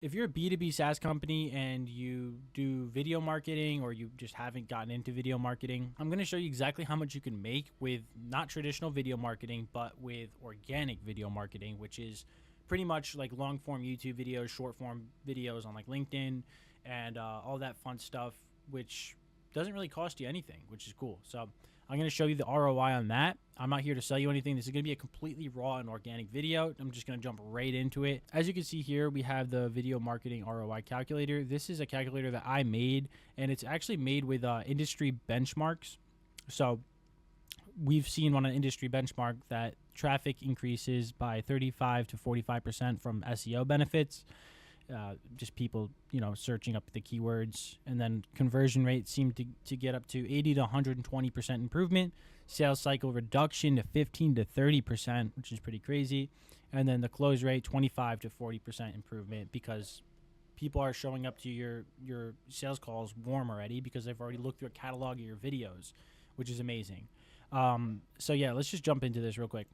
If you're a B2B SaaS company and you do video marketing or you just haven't gotten into video marketing, I'm going to show you exactly how much you can make with not traditional video marketing, but with organic video marketing, which is pretty much like long form YouTube videos, short form videos on like LinkedIn and all that fun stuff, which doesn't really cost you anything, which is cool. So I'm going to show you the ROI on that. I'm not here to sell you anything. This is going to be a completely raw and organic video. I'm just going to jump right into it. As you can see here, we have the video marketing ROI calculator. This is a calculator that I made, and it's actually made with industry benchmarks. So we've seen on an industry benchmark that traffic increases by 35 to 45% from SEO benefits. Just people, searching up the keywords, and then conversion rates seem to get up to 80 to 120% improvement. Sales cycle reduction to 15 to 30%, which is pretty crazy. And then the close rate, 25 to 40% improvement, because people are showing up to your sales calls warm already because they've already looked through a catalog of your videos, which is amazing. So yeah, let's just jump into this real quick.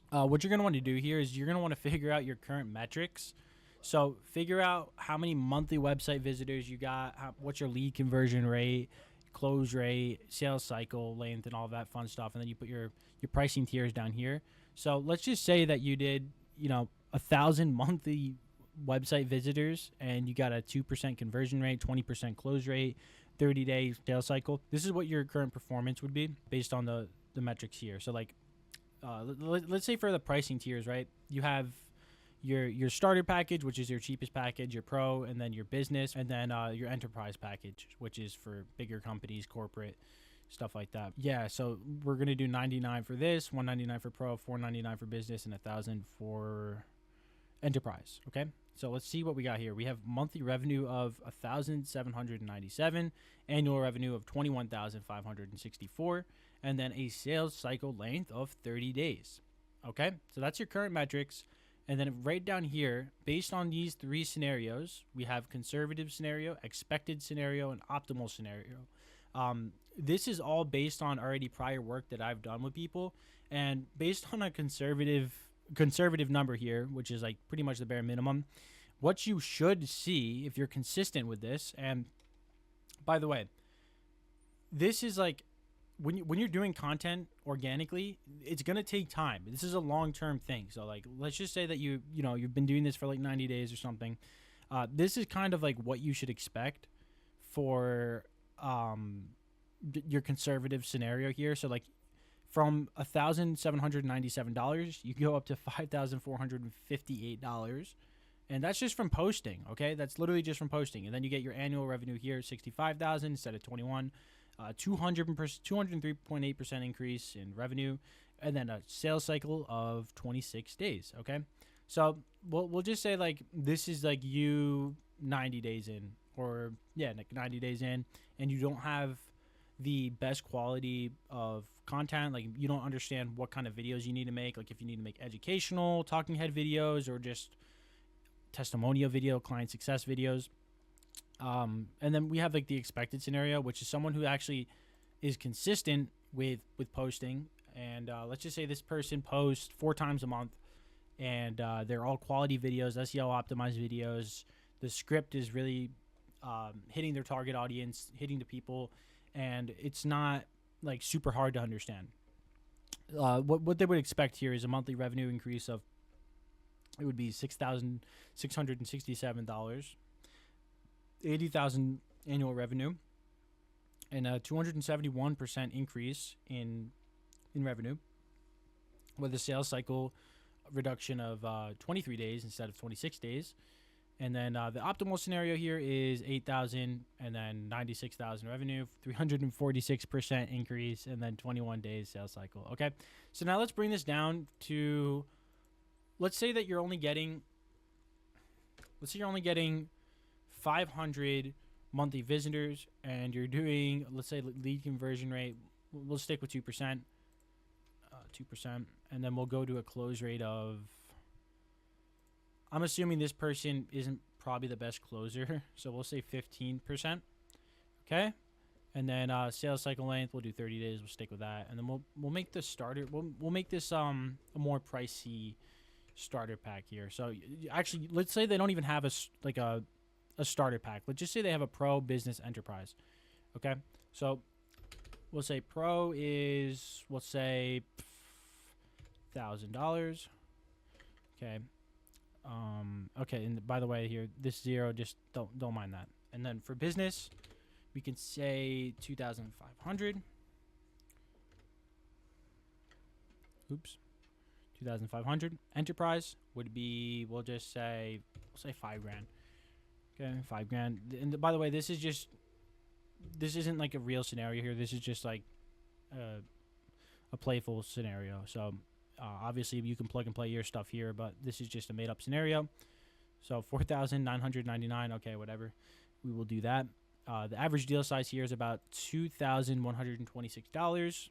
What you're going to want to do here is you're going to want to figure out your current metrics. So figure out how many monthly website visitors you got, what's your lead conversion rate, close rate, sales cycle length, and all that fun stuff. And then you put your pricing tiers down here. So let's just say that you did, 1,000 monthly website visitors and you got a 2% conversion rate, 20% close rate, 30-day sales cycle. This is what your current performance would be based on the metrics here. So like, let's say for the pricing tiers, right? You have your starter package, which is your cheapest package, your pro, and then your business, and then your enterprise package, which is for bigger companies, corporate, stuff like that. Yeah, so we're gonna do 99 for this, 199 for pro, 499 for business, and 1,000 for enterprise. Okay, so let's see what we got here. We have monthly revenue of 1,797, annual revenue of 21,564, and then a sales cycle length of 30 days. Okay, so that's your current metrics. And then right down here, based on these three scenarios, we have conservative scenario, expected scenario, and optimal scenario. This is all based on already prior work that I've done with people. And based on a conservative number here, which is like pretty much the bare minimum, what you should see if you're consistent with this. And by the way, this is like, when you're doing content organically, it's going to take time. This is a long-term thing. So like, let's just say that you've been doing this for like 90 days or something. This is kind of like what you should expect for your conservative scenario here. So like from $1,797, you go up to $5,458. And that's just from posting, okay? That's literally just from posting. And then you get your annual revenue here, 65,000 instead of 21. 203.8% increase in revenue, and then a sales cycle of 26 days. Okay, so we'll just say like this is like you 90 days in, or yeah, like 90 days in, and you don't have the best quality of content. Like you don't understand what kind of videos you need to make. Like if you need to make educational talking head videos or just testimonial video, client success videos. And then we have like the expected scenario, which is someone who actually is consistent with posting. And let's just say this person posts 4 times a month, and they're all quality videos, SEO optimized videos. The script is really hitting their target audience, hitting the people, and it's not like super hard to understand. What they would expect here is a monthly revenue increase of, it would be $6,667. 80,000 annual revenue, and a 271% increase in revenue, with a sales cycle reduction of 23 days instead of 26 days. And then the optimal scenario here is 8,000 and then 96,000 revenue, 346% increase, and then 21 days sales cycle. Okay, so now let's bring this down to, let's say you're only getting 500 monthly visitors, and you're doing, let's say, lead conversion rate, we'll stick with 2%, and then we'll go to a close rate of, I'm assuming this person isn't probably the best closer, so we'll say 15%. Okay, and then sales cycle length, we'll do 30 days. We'll stick with that, and then we'll make this starter. We'll make this a more pricey starter pack here. So actually, let's say they don't even have a starter pack. Let's just say they have a pro, business, enterprise. Okay, so we'll say pro is, we'll say $1,000. Okay. Okay, and by the way, here this zero, just don't mind that. And then for business, we can say 2,500. Oops, 2,500. Enterprise would be, we'll say $5,000. Okay, $5,000. And by the way, this isn't like a real scenario here. This is just like a playful scenario. So obviously you can plug and play your stuff here, but this is just a made up scenario. So 4,999. Okay, whatever. We will do that. The average deal size here is about $2,126.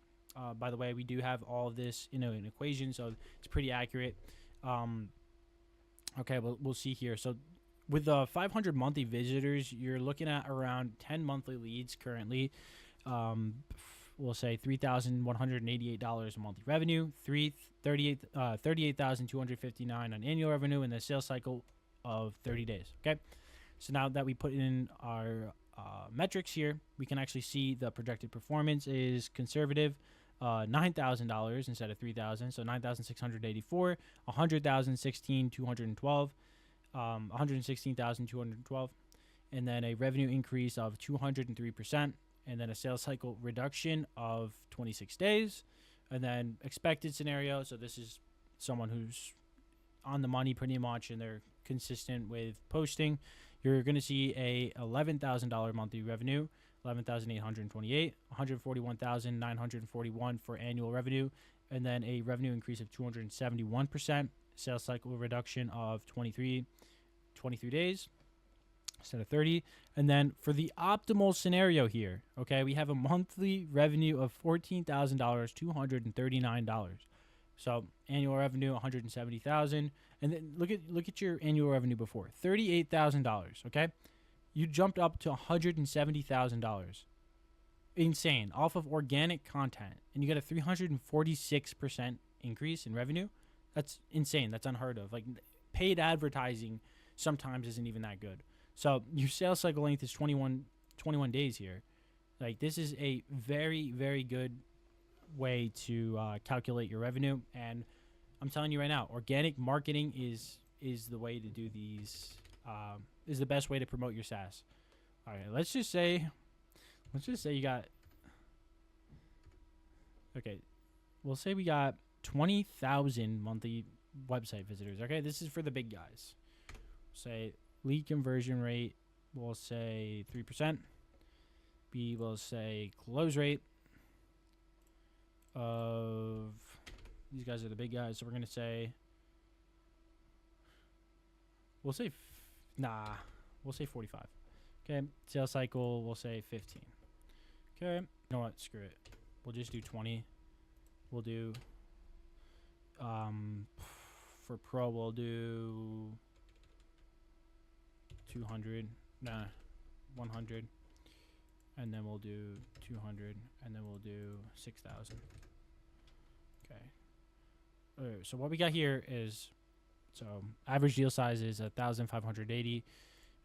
By the way, we do have all of this in an equation, so it's pretty accurate. Okay, we'll see here. So with 500 monthly visitors, you're looking at around 10 monthly leads currently. We'll say $3,188 in monthly revenue, $38,259 on annual revenue, and the sales cycle of 30 days. Okay, so now that we put in our metrics here, we can actually see the projected performance is conservative, $9,000 instead of $3,000, so $9,684, $100,016,212, $116,212, and then a revenue increase of 203%, and then a sales cycle reduction of 26 days, and then expected scenario. So this is someone who's on the money pretty much, and they're consistent with posting. You're going to see a $11,000 monthly revenue, $11,828, $141,941 for annual revenue, and then a revenue increase of 271%, sales cycle reduction of 23 days instead of 30. And then for the optimal scenario here, okay, we have a monthly revenue of $14,239. So annual revenue $170,000, and then look at your annual revenue before, $38,000. Okay, you jumped up to $170,000. Insane, off of organic content, and you get a 346% increase in revenue. That's insane. That's unheard of. Like, paid advertising sometimes isn't even that good. So your sales cycle length is 21 days here. Like, this is a very, very good way to calculate your revenue, and I'm telling you right now, organic marketing is the way to do these. Is the best way to promote your SaaS. All right, let's just say you got. Okay, we'll say we got 20,000 monthly website visitors. Okay, this is for the big guys. Say lead conversion rate, we'll say 3%. B, we'll say close rate of, these guys are the big guys, so we're gonna say, we'll say 45. Okay, sales cycle, we'll say 15. Okay, you know what, screw it, we'll just do 20. We'll do for pro, we'll do 200, 100, and then we'll do 200, and then we'll do 6,000. Okay. All right, so what we got here is, so average deal size is 1,580.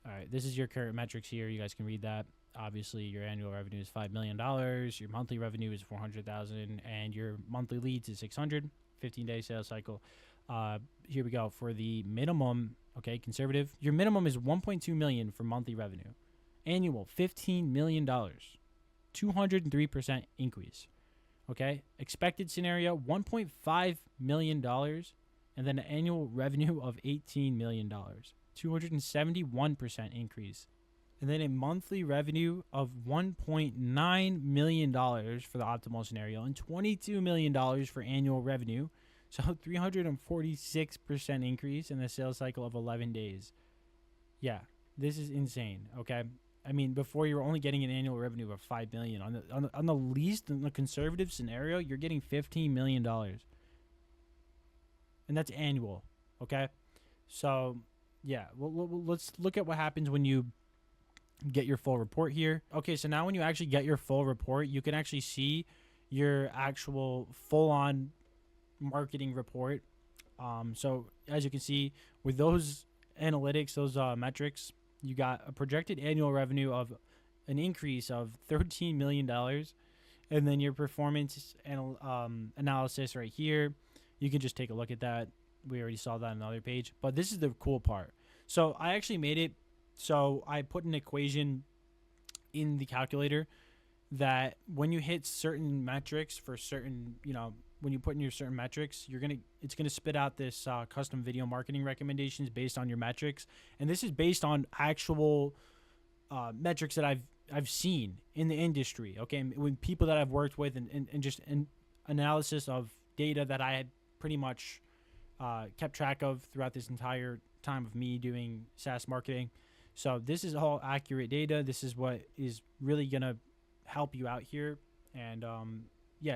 All right, this is your current metrics here. You guys can read that. Obviously, your annual revenue is $5 million. Your monthly revenue is $400,000, and your monthly leads is 600. 15-day sales cycle. Here we go for the minimum. Okay, conservative. Your minimum is $1.2 million for monthly revenue. Annual $15 million. 203% increase. Okay, expected scenario $1.5 million, and then an annual revenue of $18 million. 271% increase. And then a monthly revenue of $1.9 million for the optimal scenario, and $22 million for annual revenue. So 346% increase in the sales cycle of 11 days. Yeah, this is insane. Okay, I mean, before you were only getting an annual revenue of $5 million. On the least, in the conservative scenario, you're getting $15 million, and that's annual. Okay, so yeah, let's look at what happens when you get your full report here. Okay, so now when you actually get your full report, you can actually see your actual full-on marketing report. So as you can see with those analytics, those metrics, you got a projected annual revenue of an increase of $13 million. And then your performance analysis right here, you can just take a look at that. We already saw that on another page. But this is the cool part. So I actually made it. So I put an equation in the calculator that when you hit certain metrics for certain, when you put in your certain metrics, it's gonna spit out this custom video marketing recommendations based on your metrics, and this is based on actual metrics that I've seen in the industry. Okay, with people that I've worked with, and just an analysis of data that I had pretty much kept track of throughout this entire time of me doing SaaS marketing. So this is all accurate data. This is what is really gonna help you out here, and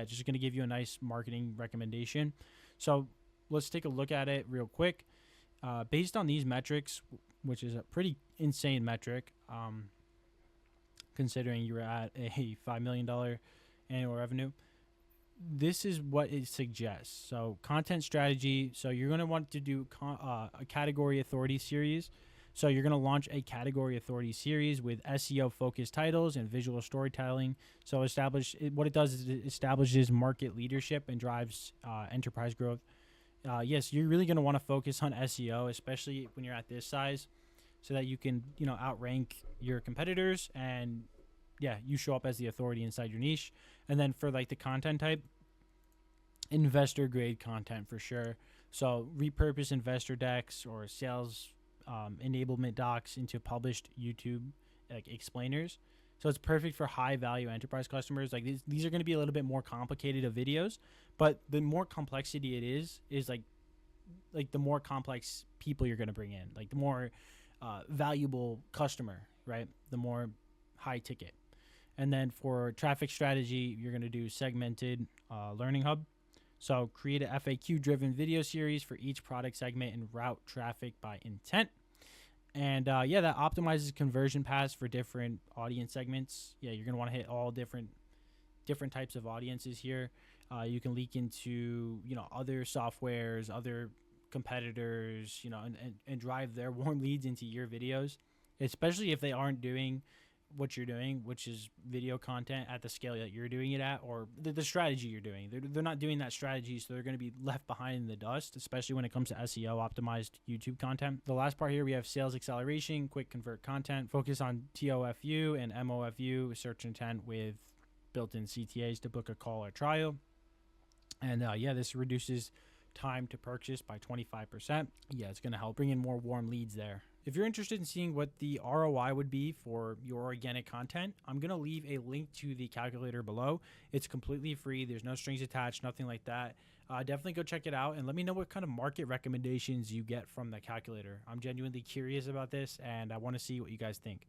just gonna give you a nice marketing recommendation. So let's take a look at it real quick. Based on these metrics, which is a pretty insane metric, considering you're at a $5 million annual revenue, this is what it suggests. So content strategy. So you're going to want to do a category authority series. So you're going to launch a category authority series with SEO focused titles and visual storytelling. So what it does is it establishes market leadership and drives enterprise growth. Yes, you're really going to want to focus on SEO, especially when you're at this size, so that you can, outrank your competitors, and you show up as the authority inside your niche. And then for like the content type, investor grade content for sure. So repurpose investor decks or sales enablement docs into published YouTube like explainers. So it's perfect for high value enterprise customers. Like these are going to be a little bit more complicated of videos, but the more complexity it is like the more complex people you're going to bring in, like the more valuable customer, right? The more high ticket. And then for traffic strategy, you're going to do segmented learning hub. So create a FAQ driven video series for each product segment and route traffic by intent. And that optimizes conversion paths for different audience segments. You're going to want to hit all different types of audiences here. You can leak into, other softwares, other competitors, and drive their warm leads into your videos, especially if they aren't doing what you're doing, which is video content at the scale that you're doing it at, or the strategy you're doing. They're not doing that strategy, so they're going to be left behind in the dust, especially when it comes to SEO optimized YouTube content. The last part here, we have sales acceleration, quick convert content, focus on TOFU and MOFU, search intent with built-in CTAs to book a call or trial. And this reduces time to purchase by 25%. It's going to help bring in more warm leads there. If you're interested in seeing what the ROI would be for your organic content, I'm going to leave a link to the calculator below. It's completely free. There's no strings attached, nothing like that. Definitely go check it out and let me know what kind of market recommendations you get from the calculator. I'm genuinely curious about this, and I want to see what you guys think.